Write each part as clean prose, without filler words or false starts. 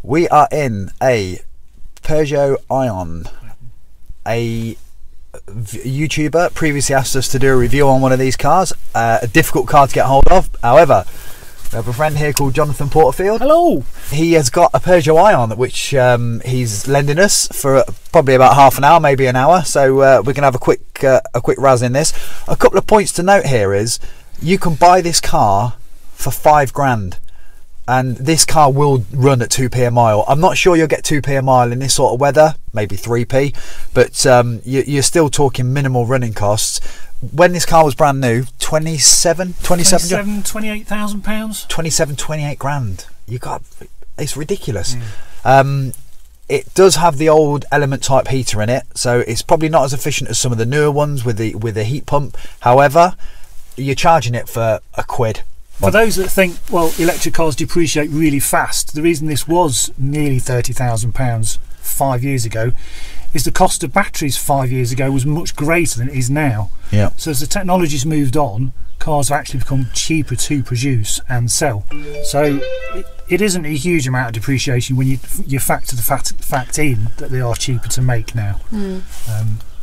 We are in a Peugeot Ion. A YouTuber previously asked us to do a review on one of these cars. A difficult car to get hold of. However, we have a friend here called Jonathan Porterfield. Hello. He has got a Peugeot Ion, which he's lending us for probably about half an hour, maybe an hour. So we're gonna have a quick razz in this. A couple of points to note here is you can buy this car for £5,000. And this car will run at 2p a mile. I'm not sure you'll get 2p a mile in this sort of weather, maybe 3p, but you're still talking minimal running costs. When this car was brand new, 28,000 pounds. 28 grand. It's ridiculous. It does have the old element type heater in it, so it's probably not as efficient as some of the newer ones with the heat pump. However, you're charging it for £1. For those that think, well, electric cars depreciate really fast, the reason this was nearly £30,000 5 years ago is the cost of batteries 5 years ago was much greater than it is now. Yeah. So as the technology's moved on, cars have actually become cheaper to produce and sell. So it isn't a huge amount of depreciation when you factor the fact in that they are cheaper to make now.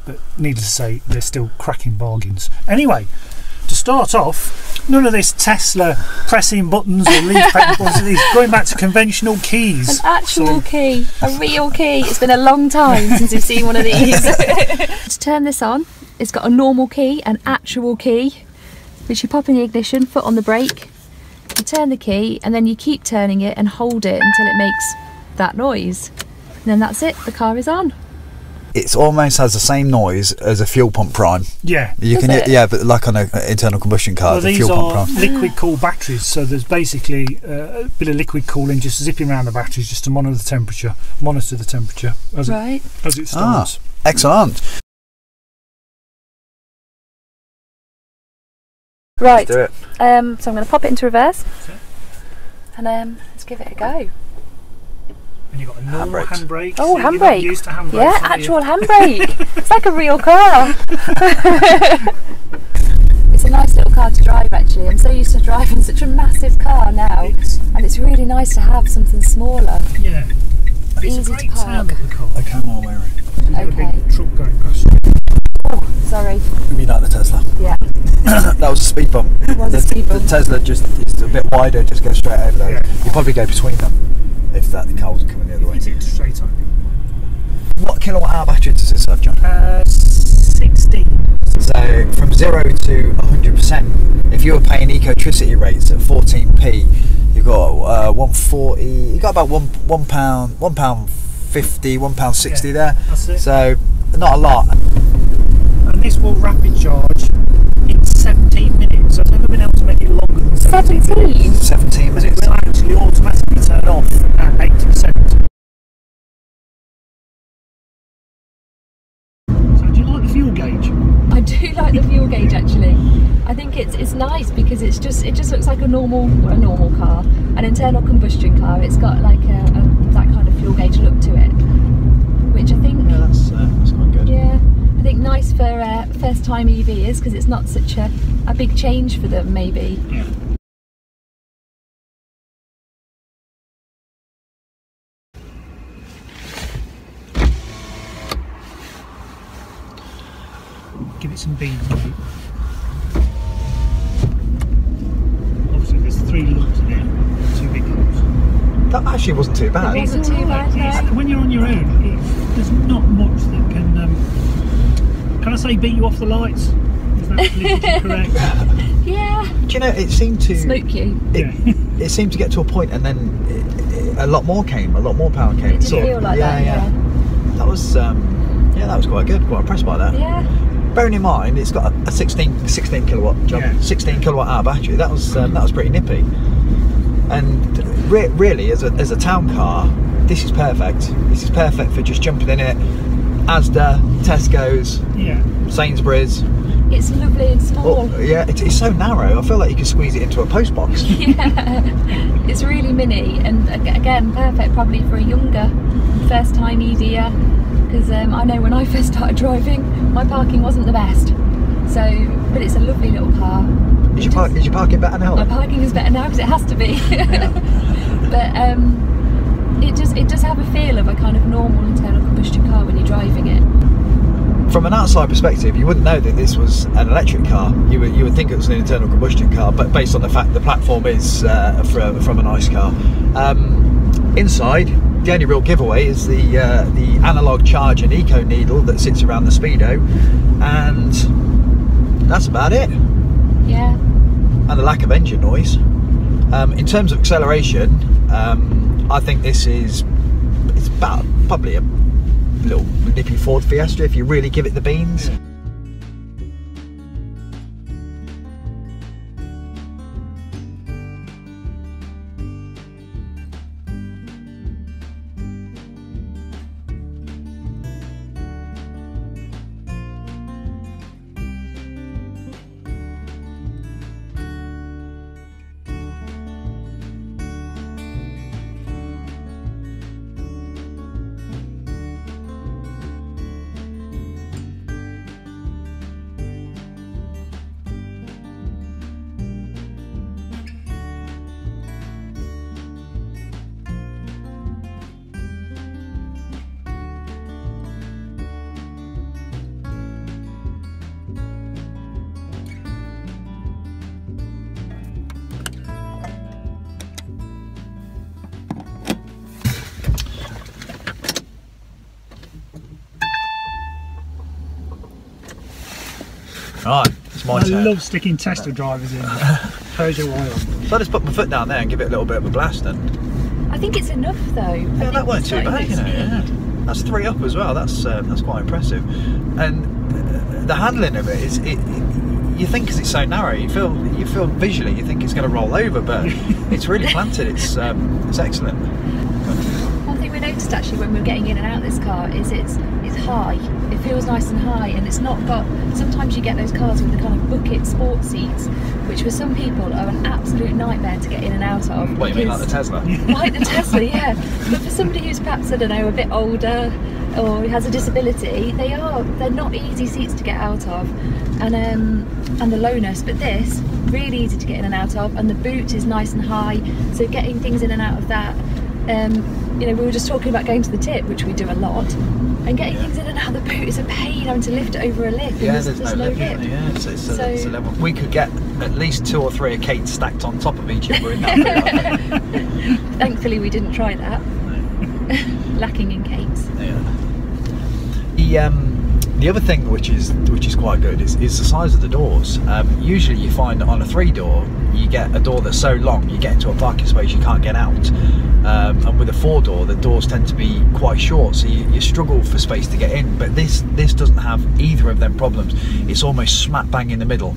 But needless to say, they're still cracking bargains. Anyway, to start off, none of this Tesla pressing buttons or leaf paper buttons. Going back to conventional keys. An actual key, a real key. It's been a long time since we've seen one of these. To turn this on, it's got a normal key, an actual key, which you pop in the ignition, foot on the brake, you turn the key, and then you keep turning it and hold it until it makes that noise. And then that's it, the car is on. It almost has the same noise as a fuel pump prime. Yeah. You can, yeah, but like on an internal combustion car, well, the these fuel pump are prime. liquid cooled batteries, so there's basically a bit of liquid cooling just zipping around the batteries just to monitor the temperature as it starts. Excellent. Right. Let's do it. So I'm going to pop it into reverse, and let's give it a go. And you've got a normal handbrake. Oh, so handbrake. Used to handbrake. Yeah, actual handbrake. It's like a real car. It's a nice little car to drive, actually. I'm so used to driving such a massive car now, and it's really nice to have something smaller. Yeah. Easy it's a great to park. sound of the car. Okay, I'm all weary. A big truck going past you. Oh, sorry. You like the Tesla? Yeah. That was a speed bump. It was a speed bump. The Tesla just is a bit wider, just go straight over there. Yeah. You probably go between them if the car wasn't coming the other way. It's straight on. What kilowatt hour battery does this have, John? 16. So from 0 to 100%, if you were paying ecotricity rates at 14p, you've got 140. You got about £1.50, £1.60 there. That's it. So not a lot. And this will rapid charge in 17 minutes. I've never been able to make it longer than 17? 17 But it minutes. will actually automatically turn off at 80%. So do you like the fuel gauge? I do like the fuel gauge, actually. I think it's nice because it just looks like a normal car, an internal combustion car. It's got like that kind of fuel gauge look to it, which I think That's quite good. yeah, I think nice for first time EVs because it's not such a big change for them maybe. Yeah. Give it some beans. Obviously there's 3 lumps in it, 2 big lumps. That actually wasn't too bad. It wasn't too bad, no. When you're on your own, there's not much that can I say beat you off the lights? Is that politically correct? Yeah. Do you know, it seemed to Smoke you. It seemed to get to a point, and then a lot more power came. It did feel like that, yeah. That was that was quite good. Quite impressed by that. Yeah. Bearing in mind, it's got a 16 kilowatt, 16 kilowatt hour battery. That was pretty nippy. And really, as a town car, this is perfect. This is perfect for just jumping in it. Asda, Tesco's, Sainsbury's. It's lovely and small. Oh, yeah, it's so narrow. I feel like you could squeeze it into a post box. Yeah, it's really mini, and again, perfect probably for a younger, first time EVer. Because I know when I first started driving, my parking wasn't the best. So, but it's a lovely little car. Is your parking better now? My parking is better now because it has to be. But it does have a feel of a kind of normal internal combustion car when you're driving it. From an outside perspective, you wouldn't know that this was an electric car. You would think it was an internal combustion car, but based on the fact the platform is from an ICE car. Inside, the only real giveaway is the analog charge and eco needle that sits around the speedo, and that's about it. Yeah. And the lack of engine noise. In terms of acceleration, I think it's about probably a little nippy Ford Fiesta if you really give it the beans. Right, it's my turn. I love sticking tester drivers in Peugeot Ion. So I just put my foot down there and give it a little bit of a blast, and I think it's enough though. yeah, that weren't too bad, you know. Yeah. That's 3 up as well. That's quite impressive. And the handling of it is, you think because it's so narrow, you feel visually, you think it's going to roll over, but it's really planted. It's excellent. One thing we noticed actually when we were getting in and out of this car is it's high. It feels nice and high, and it's not got. Sometimes you get those cars with the kind of bucket sport seats, which for some people are an absolute nightmare to get in and out of. What, you mean like the Tesla? Like the Tesla, yeah. But for somebody who's perhaps, I don't know, a bit older or has a disability, they're not easy seats to get out of, and the lowness. But this really easy to get in and out of, and the boot is nice and high, so getting things in and out of that. You know, we were just talking about going to the tip, which we do a lot, and getting things in and out of the boot is a pain, having to lift it over a lip. Yeah, there's no lip. Yeah, it's a level. We could get at least 2 or 3 of Kate stacked on top of each other in that boot. Thankfully, we didn't try that. Lacking in Kate's. Yeah. The other thing which is quite good is the size of the doors. Usually you find on a 3-door you get a door that's so long you get into a parking space you can't get out, and with a 4-door the doors tend to be quite short, so you struggle for space to get in. But this doesn't have either of them problems. It's almost smack bang in the middle.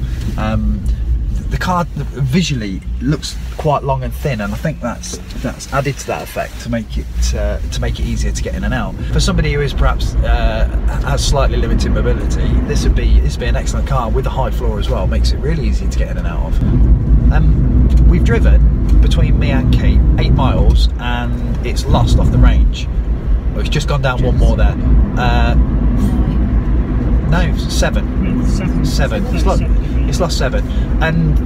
The car visually looks quite long and thin, and I think that's added to that effect to make it easier to get in and out. For somebody who is perhaps has slightly limited mobility, this would be an excellent car with a high floor as well. Makes it really easy to get in and out of. We've driven between me and Kate 8 miles, and it's lost off the range. Well, it's just gone down one more there. No, 7. 7. It's lost 7, and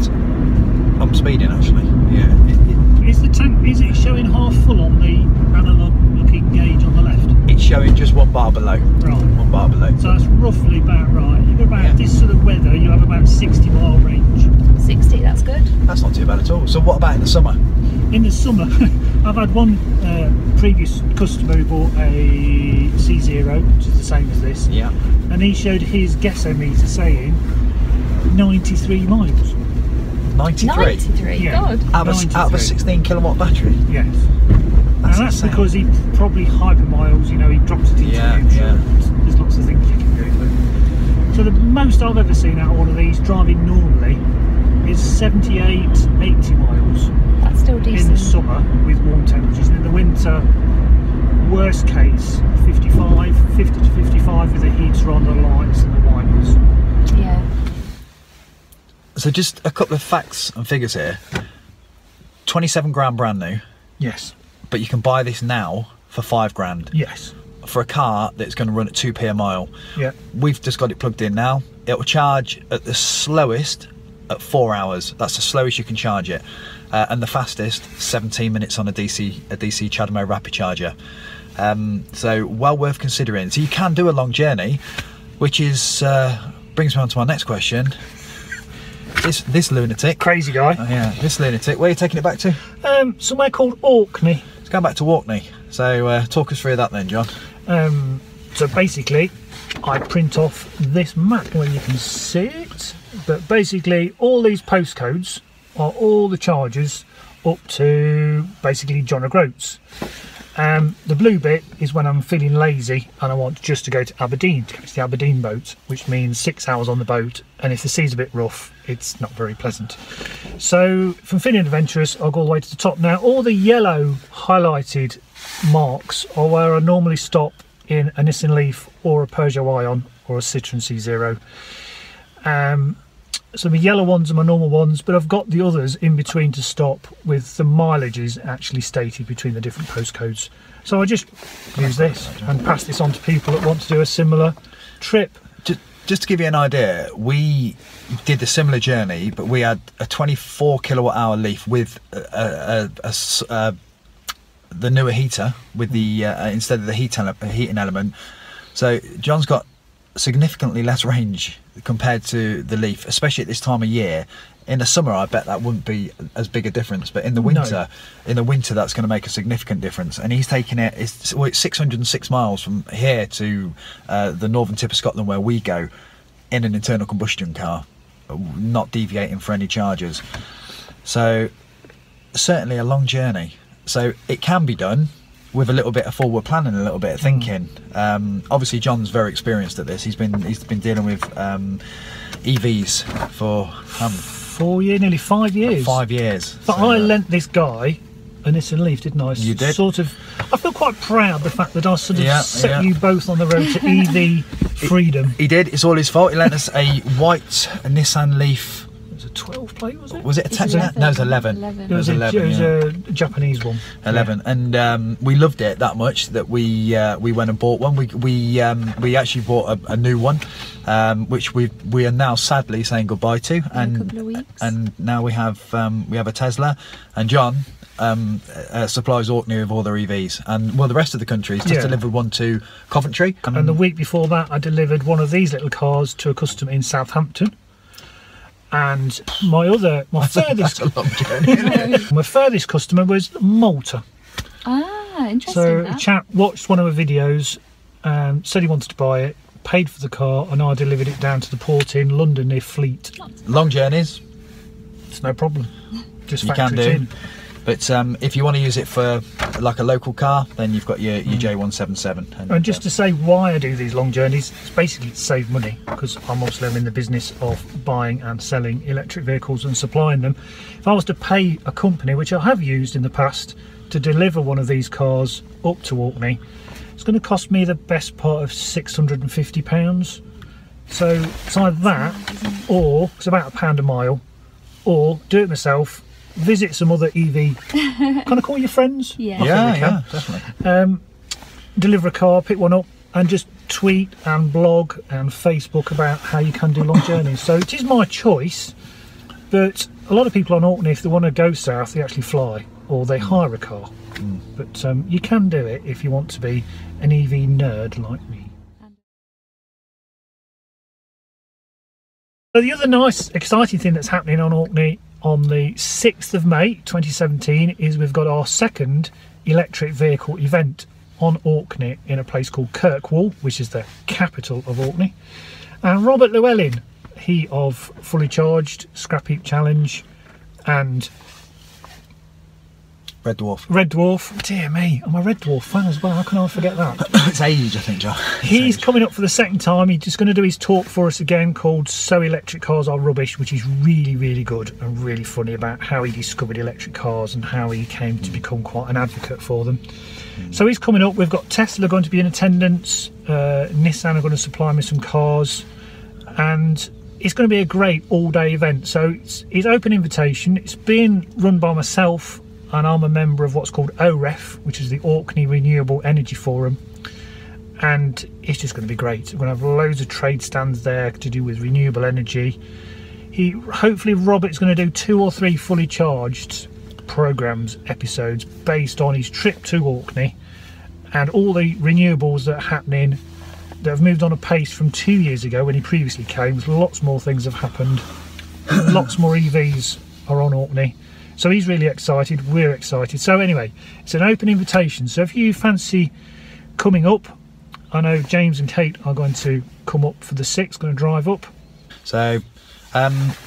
I'm speeding actually. Yeah. Is the tank? Is it showing half full on the analog looking gauge on the left? It's showing just 1 bar below. Right. 1 bar below. So that's roughly about right. You've got about this sort of weather. You have about 60-mile range. 60. That's good. That's not too bad at all. So what about in the summer? In the summer, I've had one previous customer who bought a C0, which is the same as this. Yeah. And he showed his guessometer saying 93 miles. 93? 93? Yeah. God. Out of a 16 kilowatt battery? Yes. That's because he probably hypermiles, you know, he drops it into neutral. Yeah. There's lots of things you can do. But, so the most I've ever seen out of one of these driving normally is 78, 80 miles. That's still decent. In the summer with warm temperatures, and in the winter, worst case, 50 to 55 with the heater on, the lights and the wipers. Yeah. So just a couple of facts and figures here. 27 grand brand new. Yes. But you can buy this now for 5 grand. Yes. For a car that's going to run at 2p a mile. Yeah. We've just got it plugged in now. It will charge at the slowest at 4 hours. That's the slowest you can charge it. and the fastest 17 minutes on a DC CHAdeMO rapid charger. So well worth considering. So you can do a long journey, which is brings me on to my next question. This lunatic, Crazy guy. oh yeah, this lunatic, where are you taking it back to? Somewhere called Orkney. It's going back to Orkney. So talk us through that then, John. So basically, I print off this map where you can see it, but basically all these postcodes are all the charges up to basically John O'Groats. The blue bit is when I'm feeling lazy and I want just to go to Aberdeen to catch the Aberdeen boat, which means 6 hours on the boat, and if the sea's a bit rough, it's not very pleasant. So from feeling adventurous, I'll go all the way to the top. Now all the yellow highlighted marks are where I normally stop in a Nissan Leaf or a Peugeot Ion or a Citroen C0. So the yellow ones are my normal ones, but I've got the others in between to stop with the mileages actually stated between the different postcodes. So I just use this and pass this on to people that want to do a similar trip. Just to give you an idea, we did a similar journey, but we had a 24 kilowatt hour Leaf with the newer heater with the instead of the heating element. So John's got significantly less range compared to the Leaf, especially at this time of year. In the summer, I bet that wouldn't be as big a difference, but in the winter, that's going to make a significant difference. And he's taking it. It's 606 miles from here to the northern tip of Scotland, where we go, in an internal combustion car, not deviating for any charges. So certainly a long journey. So it can be done with a little bit of forward planning, a little bit of thinking. Obviously, John's very experienced at this. He's been dealing with EVs for 4 years, nearly 5 years. 5 years. But so, I lent this guy a Nissan Leaf, didn't I? You did. Sort of. I feel quite proud the fact that I sort of set you both on the road to EV freedom. He did. It's all his fault. He lent us a white Nissan Leaf. It was a 12 plate, was it? Was it a 10? No, it was 11. It was 11, a Japanese one. 11, and we loved it that much that we went and bought one. We actually bought a new one, which we are now sadly saying goodbye to, In a couple of weeks. And now we have a Tesla, and John supplies Orkney with all their EVs, and well, the rest of the country has just delivered one to Coventry. And the week before that, I delivered one of these little cars to a customer in Southampton. And my furthest customer was Malta. Ah, interesting. So a chap watched one of my videos, said he wanted to buy it, paid for the car, and I delivered it down to the port in London near Fleet. Long journeys, It's no problem. Just you factor can it do. in. But if you want to use it for like a local car, then you've got your J177. And just to say why I do these long journeys, it's basically to save money, because I'm obviously in the business of buying and selling electric vehicles and supplying them. If I was to pay a company, which I have used in the past, to deliver one of these cars up to Orkney, it's going to cost me the best part of £650. So it's either that, or it's about £1 a mile, or do it myself, visit some other EV. Can I call you friends? Yeah. Yeah, definitely. Deliver a car, pick one up, and just tweet and blog and Facebook about how you can do long journeys. So it is my choice, but a lot of people on Orkney, if they want to go south, they actually fly or they hire a car. But you can do it if you want to be an EV nerd like me. So the other nice, exciting thing that's happening on Orkney on the 6th of May 2017 is we've got our second electric vehicle event on Orkney in a place called Kirkwall, which is the capital of Orkney. And Robert Llewellyn, he of Fully Charged, Scrap Heap Challenge and Red Dwarf. Red Dwarf, dear me, I'm a Red Dwarf fan as well, how can I forget that? It's age, I think, John. He's coming up for the second time. He's just going to do his talk for us again called So Electric Cars Are Rubbish, which is really, really good and really funny about how he discovered electric cars and how he came to become quite an advocate for them. So he's coming up. We've got Tesla going to be in attendance, Nissan are going to supply me some cars, and it's going to be a great all-day event. So it's open invitation. It's being run by myself, and I'm a member of what's called OREF, which is the Orkney Renewable Energy Forum, and it's just going to be great. We're going to have loads of trade stands there to do with renewable energy. Hopefully Robert's going to do 2 or 3 fully charged programmes, episodes based on his trip to Orkney and all the renewables that are happening, that have moved on a pace from 2 years ago when he previously came. Lots more things have happened. Lots more EVs are on Orkney. So he's really excited, we're excited. So anyway, it's an open invitation. So if you fancy coming up, I know James and Kate are going to come up for the 6th, going to drive up. So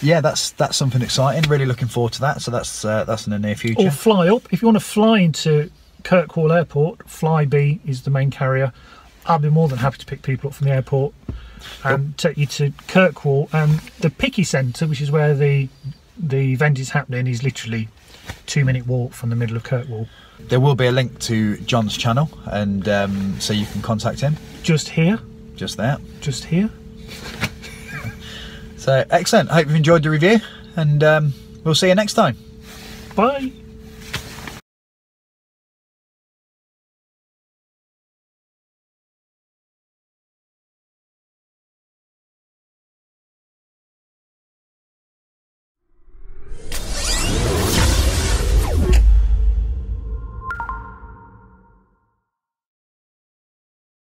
yeah, that's something exciting. Really looking forward to that. So that's in the near future. Or fly up. If you want to fly into Kirkwall Airport, Flybe is the main carrier. I'll be more than happy to pick people up from the airport and take you to Kirkwall. And the Picky Centre, which is where the event is happening, is literally 2-minute walk from the middle of Kirkwall. There will be a link to John's channel, and so you can contact him. Just here. Just there. Just here. So excellent. Hope you've enjoyed the review, and we'll see you next time. Bye.